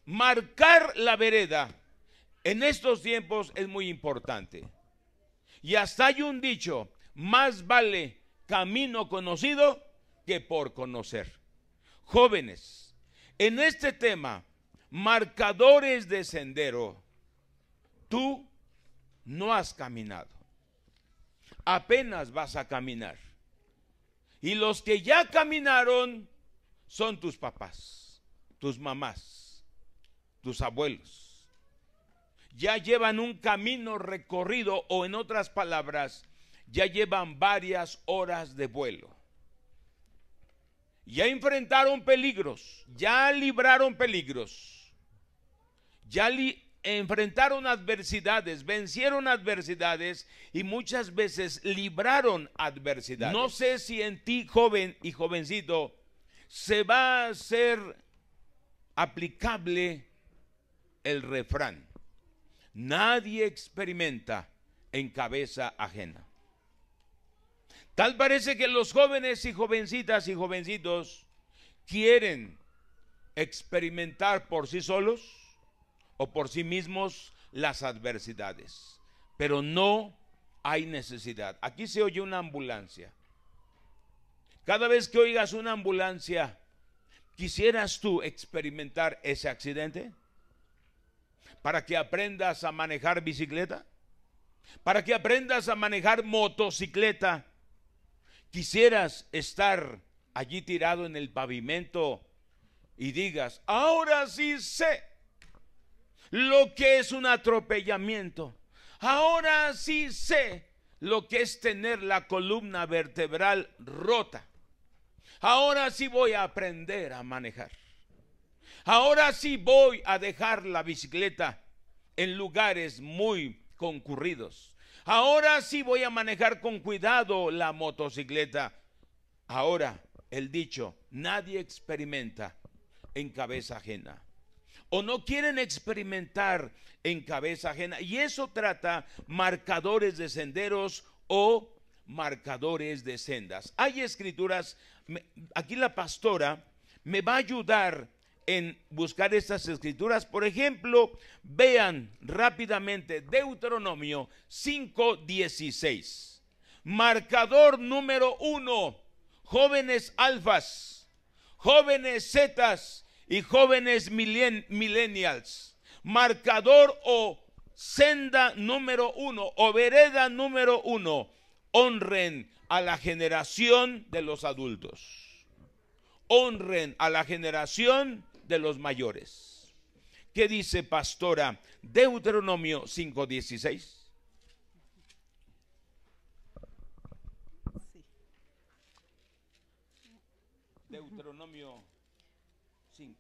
marcar la vereda en estos tiempos es muy importante. Y hasta hay un dicho: más vale camino conocido que por conocer. Jóvenes, en este tema, marcadores de sendero, tú no has caminado, apenas vas a caminar. Y los que ya caminaron son tus papás, tus mamás, tus abuelos. Ya llevan un camino recorrido, o en otras palabras, ya llevan varias horas de vuelo. Ya enfrentaron peligros, ya libraron peligros, ya enfrentaron adversidades, vencieron adversidades y muchas veces libraron adversidades. No sé si en ti, joven y jovencito, se va a hacer aplicable el refrán: nadie experimenta en cabeza ajena. Tal parece que los jóvenes y jovencitas y jovencitos quieren experimentar por sí solos o por sí mismos las adversidades, pero no hay necesidad. Aquí se oye una ambulancia. Cada vez que oigas una ambulancia, ¿quisieras tú experimentar ese accidente? Para que aprendas a manejar bicicleta, para que aprendas a manejar motocicleta. ¿Quisieras estar allí tirado en el pavimento y digas: ahora sí sé lo que es un atropellamiento, ahora sí sé lo que es tener la columna vertebral rota, ahora sí voy a aprender a manejar, ahora sí voy a dejar la bicicleta en lugares muy concurridos, ahora sí voy a manejar con cuidado la motocicleta? Ahora, el dicho: nadie experimenta en cabeza ajena, o no quieren experimentar en cabeza ajena. Y eso trata marcadores de senderos o marcadores de sendas. Hay escrituras, aquí la pastora me va a ayudar en buscar estas escrituras. Por ejemplo, vean rápidamente Deuteronomio 5:16. Marcador número 1, jóvenes alfas, jóvenes zetas y jóvenes millennials. Marcador o senda número 1 o vereda número 1: honren a la generación de los adultos, honren a la generación de los mayores. ¿Qué dice, pastora? Deuteronomio 5:16. Deuteronomio 5:16.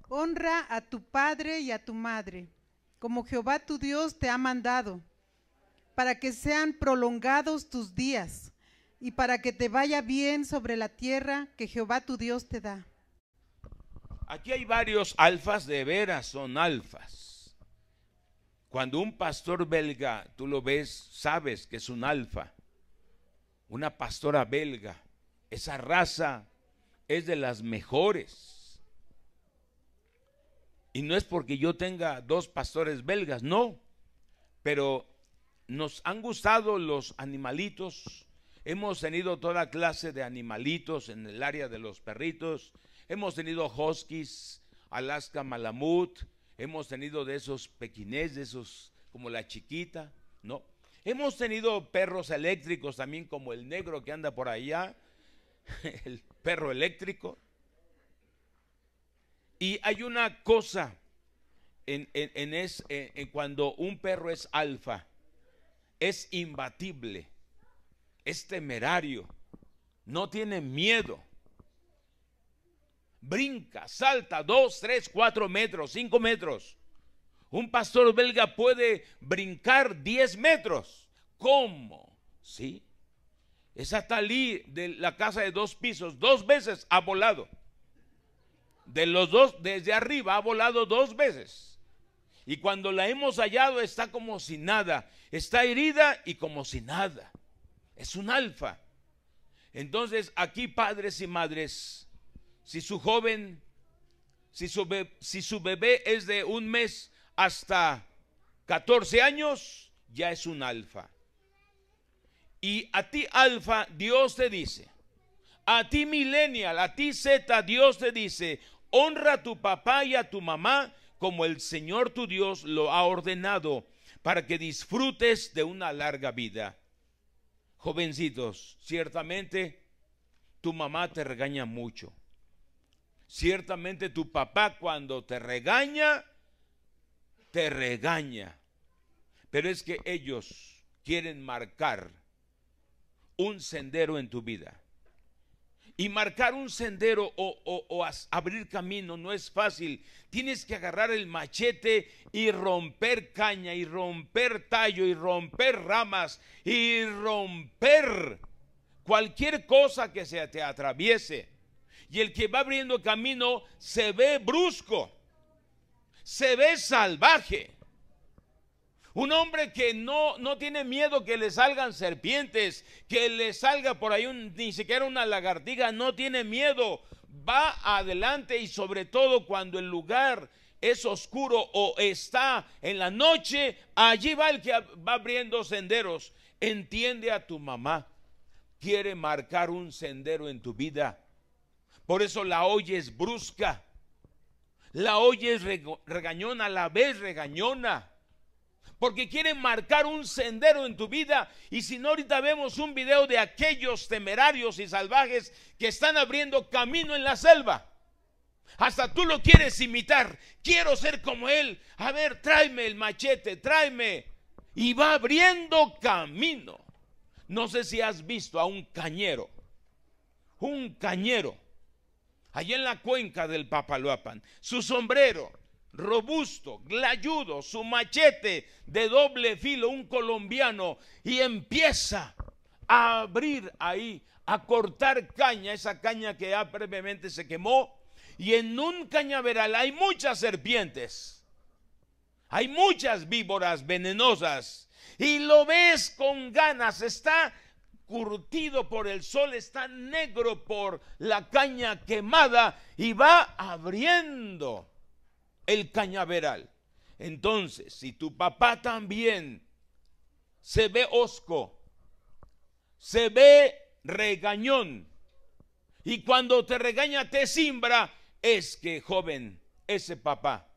Honra a tu padre y a tu madre, como Jehová tu Dios te ha mandado, para que sean prolongados tus días y para que te vaya bien sobre la tierra que Jehová tu Dios te da. Aquí hay varios alfas, de veras son alfas. Cuando un pastor belga, tú lo ves, sabes que es un alfa, una pastora belga. Esa raza es de las mejores. Y no es porque yo tenga dos pastores belgas, no, pero nos han gustado los animalitos. Hemos tenido toda clase de animalitos en el área de los perritos. Hemos tenido huskies, Alaska Malamut, hemos tenido de esos pequinés, de esos como la chiquita, ¿no? Hemos tenido perros eléctricos también, como el negro que anda por allá, el perro eléctrico. Y hay una cosa en cuando un perro es alfa: es imbatible, es temerario, no tiene miedo. Brinca, salta 2, 3, 4 metros, 5 metros. Un pastor belga puede brincar 10 metros. ¿Cómo? Sí. Esa talí de la casa de 2 pisos, 2 veces ha volado. De los dos, desde arriba ha volado 2 veces. Y cuando la hemos hallado está como si nada. Está herida y como si nada. Es un alfa. Entonces aquí, padres y madres, si su joven si su bebé es de 1 mes hasta 14 años, ya es un alfa. Y a ti alfa, Dios te dice, a ti millennial, a ti zeta, Dios te dice, honra a tu papá y a tu mamá como el Señor tu Dios lo ha ordenado, para que disfrutes de una larga vida. Jovencitos, ciertamente tu mamá te regaña mucho. Ciertamente tu papá cuando te regaña, pero es que ellos quieren marcar un sendero en tu vida. Y marcar un sendero o abrir camino no es fácil. Tienes que agarrar el machete y romper caña, y romper tallo, y romper ramas, y romper cualquier cosa que se te atraviese. Y el que va abriendo camino se ve brusco, se ve salvaje. Un hombre que no tiene miedo que le salgan serpientes, que le salga por ahí ni siquiera una lagartija, no tiene miedo, va adelante. Y sobre todo cuando el lugar es oscuro o está en la noche, allí va el que va abriendo senderos. Entiende a tu mamá, quiere marcar un sendero en tu vida. Por eso la oyes brusca, la oyes regañona, a la vez regañona, porque quieren marcar un sendero en tu vida. Y si no, ahorita vemos un video de aquellos temerarios y salvajes que están abriendo camino en la selva. Hasta tú lo quieres imitar, quiero ser como él, a ver, tráeme el machete, tráeme. Y va abriendo camino. No sé si has visto a un cañero, allá en la cuenca del Papaloapan, su sombrero robusto, glayudo, su machete de doble filo, un colombiano, y empieza a abrir ahí, a cortar caña, esa caña que ya previamente se quemó. Y en un cañaveral hay muchas serpientes, hay muchas víboras venenosas, y lo ves con ganas, está curtido por el sol, está negro por la caña quemada, y va abriendo el cañaveral. Entonces, si tu papá también se ve hosco, se ve regañón, y cuando te regaña te cimbra, es que, joven, ese papá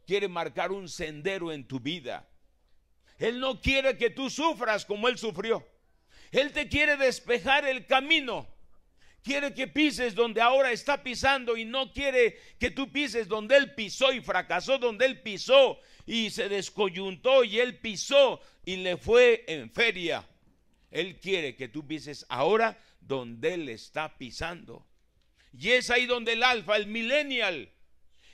quiere marcar un sendero en tu vida. Él no quiere que tú sufras como él sufrió. Él te quiere despejar el camino. Quiere que pises donde ahora está pisando, y no quiere que tú pises donde él pisó y fracasó, donde él pisó y se descoyuntó, y él pisó y le fue en feria. Él quiere que tú pises ahora donde él está pisando. Y es ahí donde el alfa, el millennial,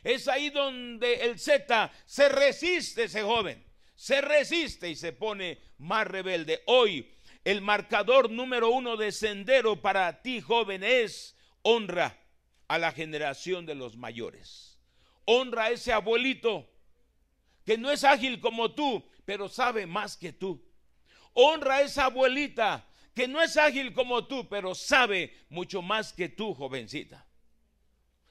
es ahí donde el zeta se resiste, ese joven, se resiste y se pone más rebelde. Hoy el marcador número 1 de sendero para ti, joven, es honra a la generación de los mayores. Honra a ese abuelito que no es ágil como tú, pero sabe más que tú. Honra a esa abuelita que no es ágil como tú, pero sabe mucho más que tú, jovencita.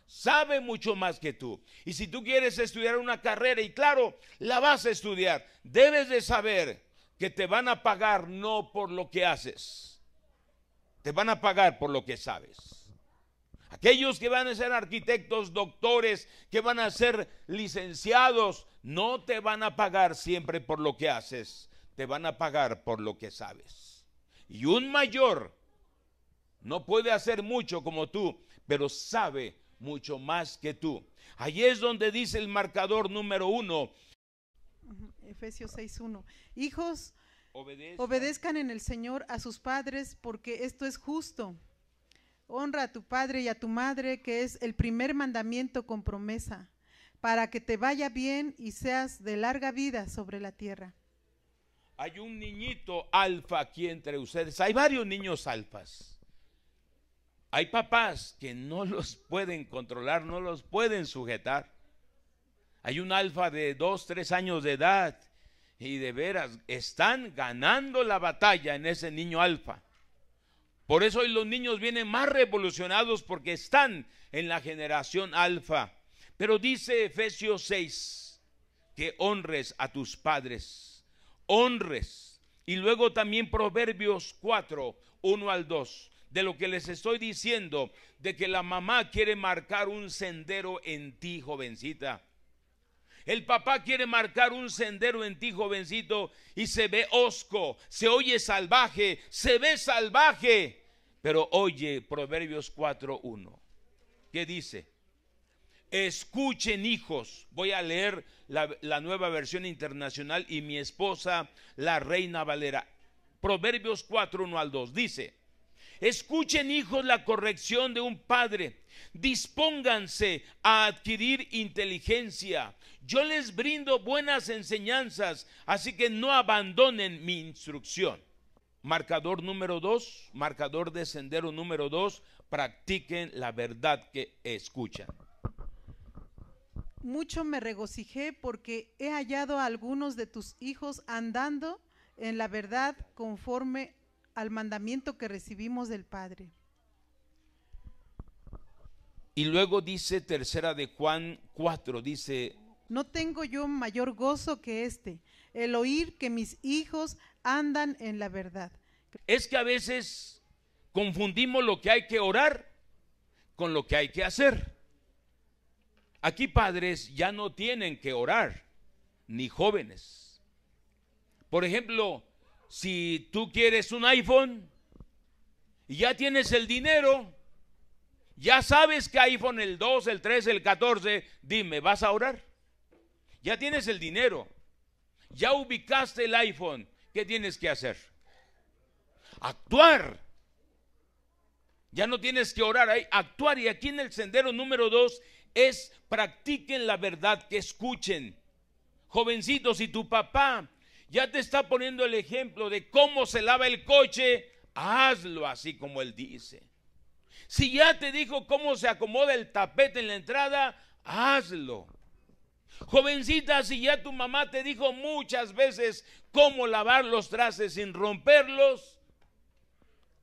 Sabe mucho más que tú. Y si tú quieres estudiar una carrera, y claro, la vas a estudiar, debes de saber que te van a pagar no por lo que haces, te van a pagar por lo que sabes. Aquellos que van a ser arquitectos, doctores, que van a ser licenciados, no te van a pagar siempre por lo que haces, te van a pagar por lo que sabes. Y un mayor no puede hacer mucho como tú, pero sabe mucho más que tú. Ahí es donde dice el marcador número 1. Efesios 6:1. Hijos, obedezcan en el Señor a sus padres, porque esto es justo. Honra a tu padre y a tu madre, que es el primer mandamiento con promesa, para que te vaya bien y seas de larga vida sobre la tierra. Hay un niñito alfa aquí entre ustedes. Hay varios niños alfas. Hay papás que no los pueden controlar, no los pueden sujetar. Hay un alfa de 2, 3 años de edad, y de veras están ganando la batalla en ese niño alfa. Por eso hoy los niños vienen más revolucionados, porque están en la generación alfa. Pero dice Efesios 6 que honres a tus padres, honres. Y luego también Proverbios 4, 1 al 2, de lo que les estoy diciendo, de que la mamá quiere marcar un sendero en ti, jovencita. El papá quiere marcar un sendero en ti, jovencito, y se ve hosco, se oye salvaje, se ve salvaje. Pero oye Proverbios 4:1. ¿Qué dice? Escuchen, hijos. Voy a leer la Nueva Versión Internacional y mi esposa, la Reina Valera. Proverbios 4:1 al 2 dice: escuchen, hijos, la corrección de un padre. Dispónganse a adquirir inteligencia. Yo les brindo buenas enseñanzas, así que no abandonen mi instrucción. Marcador número 2, marcador de sendero número 2, practiquen la verdad que escuchan. Mucho me regocijé porque he hallado a algunos de tus hijos andando en la verdad conforme al mandamiento que recibimos del Padre. Y luego dice tercera de Juan 4, dice: no tengo yo mayor gozo que este, el oír que mis hijos andan en la verdad. Es que a veces confundimos lo que hay que orar con lo que hay que hacer. Aquí padres ya no tienen que orar, ni jóvenes. Por ejemplo, si tú quieres un iPhone y ya tienes el dinero, ya sabes que iPhone el 2, el 3, el 14, dime, ¿vas a orar? Ya tienes el dinero, ya ubicaste el iPhone, ¿qué tienes que hacer? Actuar. Ya no tienes que orar, hay actuar. Y aquí en el sendero número 2 es: practiquen la verdad que escuchen. Jovencitos, si tu papá ya te está poniendo el ejemplo de cómo se lava el coche, hazlo así como él dice. Si ya te dijo cómo se acomoda el tapete en la entrada, hazlo. Jovencita, si ya tu mamá te dijo muchas veces cómo lavar los trastes sin romperlos,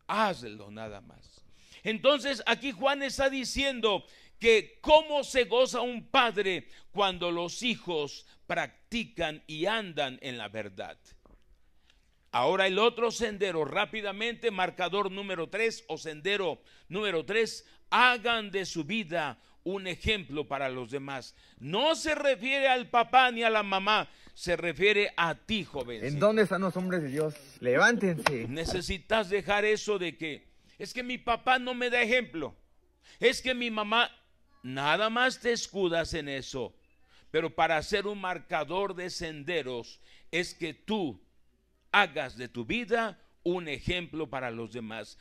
hazlo nada más. Entonces aquí Juan está diciendo que cómo se goza un padre cuando los hijos practican y andan en la verdad. Ahora el otro sendero, rápidamente, marcador número 3 o sendero número 3, hagan de su vida un ejemplo para los demás. No se refiere al papá ni a la mamá, se refiere a ti, joven. ¿En dónde están los hombres de Dios? Levántense. Necesitas dejar eso de que es que mi papá no me da ejemplo, es que mi mamá. Nada más te escudas en eso, pero para ser un marcador de senderos es que tú hagas de tu vida un ejemplo para los demás.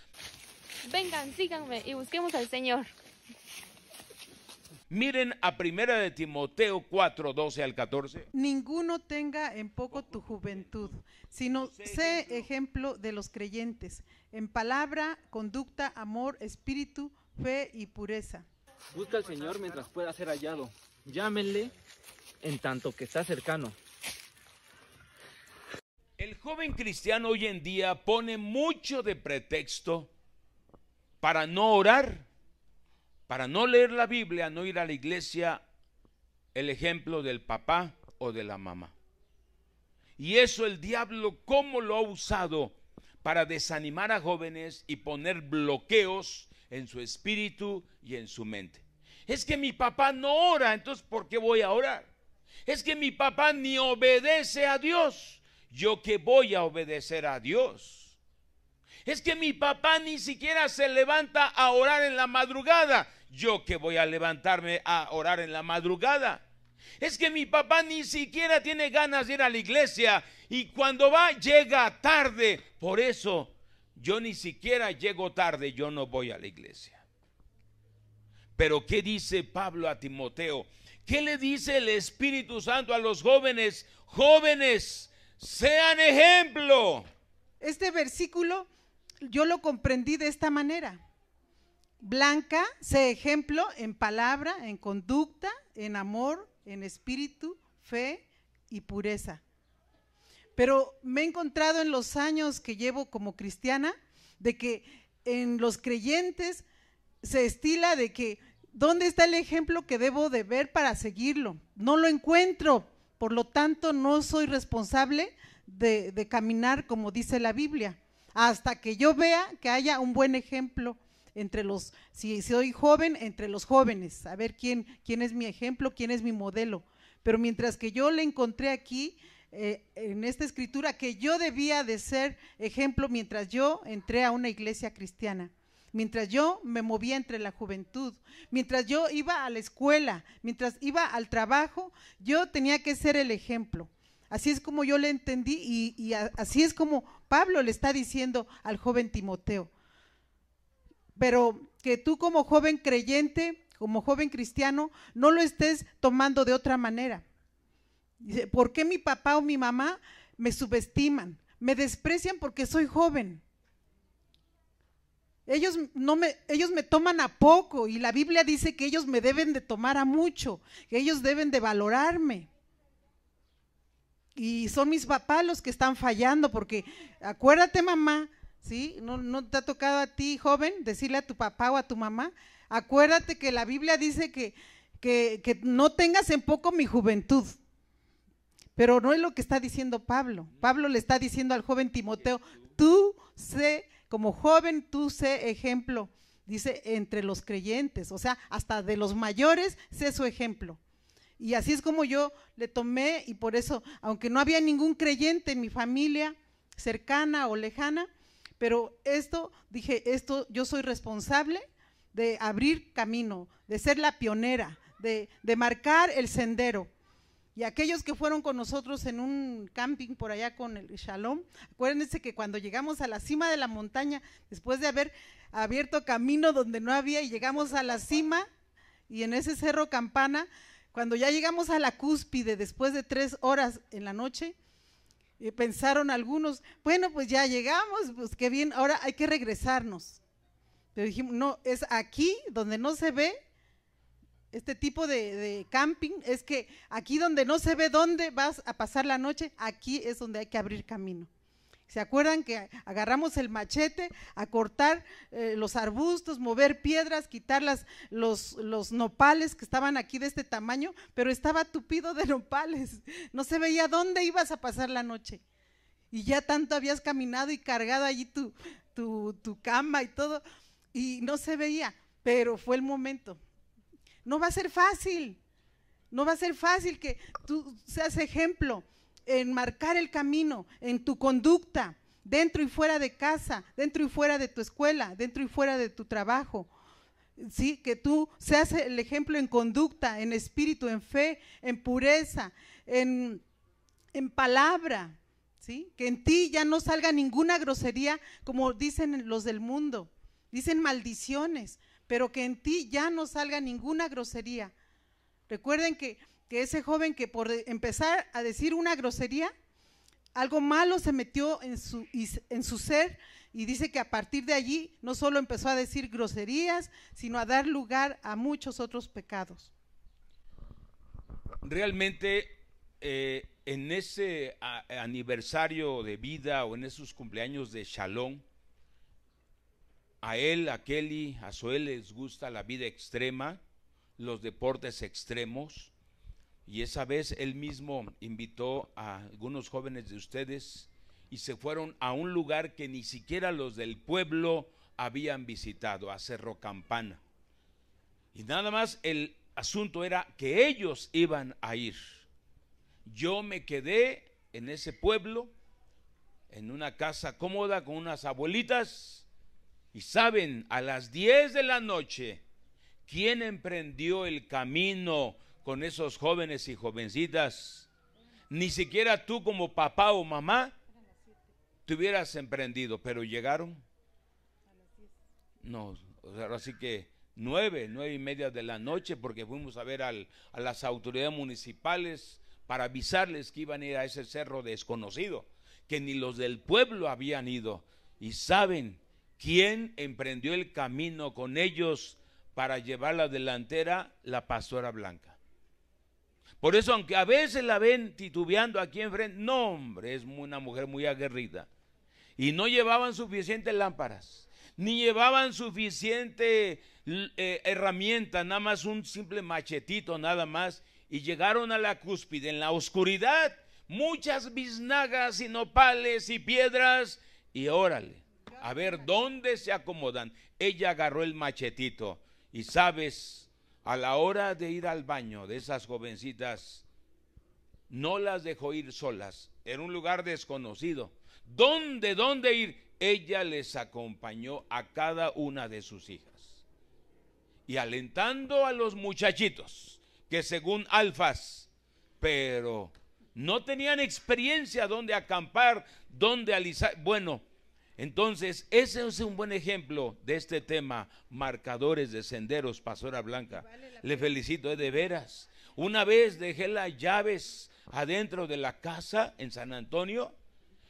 Vengan, síganme y busquemos al Señor. Miren a 1 de Timoteo 4, 12 al 14. Ninguno tenga en poco tu juventud, sino sé ejemplo de los creyentes, en palabra, conducta, amor, espíritu, fe y pureza. Busca al Señor mientras pueda ser hallado. Llámenle en tanto que está cercano. El joven cristiano hoy en día pone mucho de pretexto para no orar, para no leer la Biblia, no ir a la iglesia, el ejemplo del papá o de la mamá. Y eso el diablo, ¿cómo lo ha usado para desanimar a jóvenes y poner bloqueos en su espíritu y en su mente? Es que mi papá no ora, entonces ¿por qué voy a orar? Es que mi papá ni obedece a Dios, ¿yo qué voy a obedecer a Dios? Es que mi papá ni siquiera se levanta a orar en la madrugada, ¿yo qué voy a levantarme a orar en la madrugada? Es que mi papá ni siquiera tiene ganas de ir a la iglesia y cuando va llega tarde, por eso yo ni siquiera llego tarde, yo no voy a la iglesia. Pero ¿qué dice Pablo a Timoteo? ¿Qué le dice el Espíritu Santo a los jóvenes? Jóvenes, sean ejemplo. Este versículo yo lo comprendí de esta manera. Blanca, sé ejemplo en palabra, en conducta, en amor, en espíritu, fe y pureza. Pero me he encontrado en los años que llevo como cristiana de que en los creyentes se estila de que ¿Dónde está el ejemplo que debo de ver para seguirlo? No lo encuentro, por lo tanto no soy responsable de caminar como dice la Biblia, hasta que yo vea que haya un buen ejemplo entre los, si soy joven, entre los jóvenes, a ver quién es mi ejemplo, quién es mi modelo. Pero mientras que yo le encontré aquí, en esta escritura, que yo debía de ser ejemplo mientras yo entré a una iglesia cristiana, mientras yo me movía entre la juventud, mientras yo iba a la escuela, mientras iba al trabajo, yo tenía que ser el ejemplo. Así es como yo le entendí y así es como Pablo le está diciendo al joven Timoteo. Pero que tú como joven creyente, como joven cristiano, no lo estés tomando de otra manera. Dice, ¿por qué mi papá o mi mamá me subestiman? Me desprecian porque soy joven. Ellos me toman a poco y la Biblia dice que ellos me deben de tomar a mucho, que ellos deben de valorarme. Y son mis papás los que están fallando, porque acuérdate, mamá, ¿sí? No te ha tocado a ti, joven, decirle a tu papá o a tu mamá, acuérdate que la Biblia dice que no tengas en poco mi juventud. Pero no es lo que está diciendo Pablo. Pablo le está diciendo al joven Timoteo, tú sé, como joven, tú sé ejemplo, dice, entre los creyentes, o sea, hasta de los mayores, sé su ejemplo. Y así es como yo le tomé, y por eso, aunque no había ningún creyente en mi familia cercana o lejana, pero dije, yo soy responsable de abrir camino, de ser la pionera, de marcar el sendero. Y aquellos que fueron con nosotros en un camping por allá con el Shalom, acuérdense que cuando llegamos a la cima de la montaña, después de haber abierto camino donde no había, y llegamos a la cima, y en ese cerro Campana, cuando ya llegamos a la cúspide, después de 3 horas en la noche, pensaron algunos, bueno, pues ya llegamos, pues qué bien, ahora hay que regresarnos. Pero dijimos, no, es aquí donde no se ve. Este tipo de camping es que aquí donde no se ve dónde vas a pasar la noche, aquí es donde hay que abrir camino. ¿Se acuerdan que agarramos el machete a cortar los arbustos, mover piedras, quitar los nopales que estaban aquí de este tamaño, pero estaba tupido de nopales, no se veía dónde ibas a pasar la noche? Y ya tanto habías caminado y cargado allí tu cama y todo, y no se veía, pero fue el momento. No va a ser fácil, no va a ser fácil que tú seas ejemplo en marcar el camino, en tu conducta, dentro y fuera de casa, dentro y fuera de tu escuela, dentro y fuera de tu trabajo. Sí, que tú seas el ejemplo en conducta, en espíritu, en fe, en pureza, en palabra, ¿sí? Que en ti ya no salga ninguna grosería, como dicen los del mundo, dicen maldiciones, pero que en ti ya no salga ninguna grosería. Recuerden que ese joven que por empezar a decir una grosería, algo malo se metió en su ser, y dice que a partir de allí no solo empezó a decir groserías, sino a dar lugar a muchos otros pecados. Realmente en ese aniversario de vida o en esos cumpleaños de Shalom, a él, a Kelly, a Zoel les gusta la vida extrema, los deportes extremos, y esa vez él mismo invitó a algunos jóvenes de ustedes y se fueron a un lugar que ni siquiera los del pueblo habían visitado, a Cerro Campana. Y nada más el asunto era que ellos iban a ir. Yo me quedé en ese pueblo, en una casa cómoda con unas abuelitas. Y saben, a las 10 de la noche, ¿quién emprendió el camino con esos jóvenes y jovencitas? Ni siquiera tú como papá o mamá te hubieras emprendido, pero llegaron. No, así que 9:30 de la noche, porque fuimos a ver a las autoridades municipales para avisarles que iban a ir a ese cerro desconocido, que ni los del pueblo habían ido. Y saben, ¿quién emprendió el camino con ellos para llevar la delantera? La pastora Blanca. Por eso, aunque a veces la ven titubeando aquí enfrente, no, hombre, es una mujer muy aguerrida. Y no llevaban suficientes lámparas, ni llevaban suficiente herramientas, nada más un simple machetito, nada más, y llegaron a la cúspide en la oscuridad, muchas biznagas y nopales y piedras, y órale, a ver dónde se acomodan. Ella agarró el machetito, y sabes, a la hora de ir al baño de esas jovencitas, no las dejó ir solas, era un lugar desconocido. ¿Dónde ir? Ella les acompañó a cada una de sus hijas. Y alentando a los muchachitos, que según alfas, pero no tenían experiencia donde acampar, donde alisar. Bueno, entonces ese es un buen ejemplo de este tema, marcadores de senderos, Pastora Blanca. Le felicito, de veras. Una vez dejé las llaves adentro de la casa en San Antonio,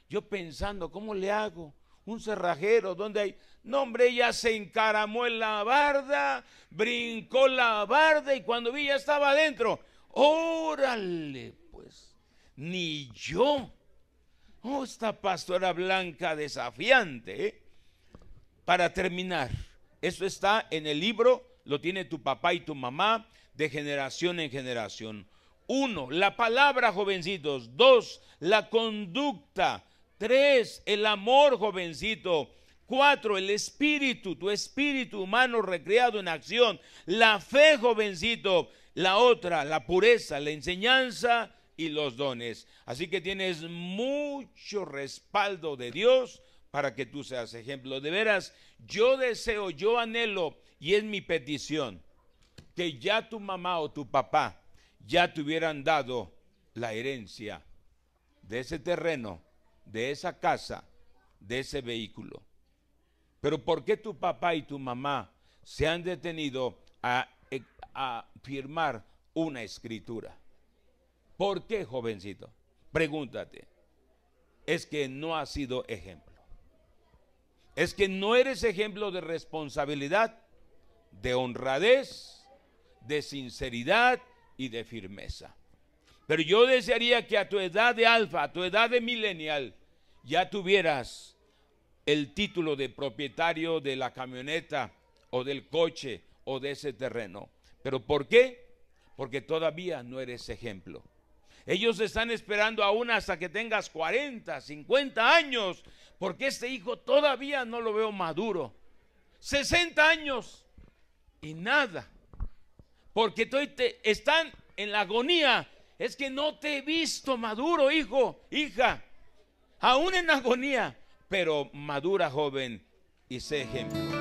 yo pensando, ¿cómo le hago? Un cerrajero, ¿dónde hay? No, hombre, ella se encaramó en la barda, brincó la barda y cuando vi ya estaba adentro. Órale, pues, ni yo. Oh, esta Pastora Blanca desafiante, ¿eh? Para terminar, eso está en el libro, lo tiene tu papá y tu mamá, de generación en generación. 1, la palabra, jovencitos. 2, la conducta. 3, el amor, jovencito. 4, el espíritu, tu espíritu humano recreado en acción. La fe, jovencito. La otra, la pureza, la enseñanza y los dones. Así que tienes mucho respaldo de Dios para que tú seas ejemplo. De veras, yo deseo, yo anhelo, y es mi petición, que ya tu mamá o tu papá ya te hubieran dado la herencia de ese terreno, de esa casa, de ese vehículo. Pero ¿por qué tu papá y tu mamá se han detenido a firmar una escritura? ¿Por qué, jovencito? Pregúntate. Es que no has sido ejemplo. Es que no eres ejemplo de responsabilidad, de honradez, de sinceridad y de firmeza. Pero yo desearía que a tu edad de alfa, a tu edad de millennial, ya tuvieras el título de propietario de la camioneta o del coche o de ese terreno. ¿Pero por qué? Porque todavía no eres ejemplo. Ellos están esperando aún hasta que tengas 40, 50 años, porque este hijo todavía no lo veo maduro. 60 años y nada. Porque están en la agonía. Es que no te he visto maduro, hijo, hija. Aún en agonía, pero madura, joven, y sé ejemplo.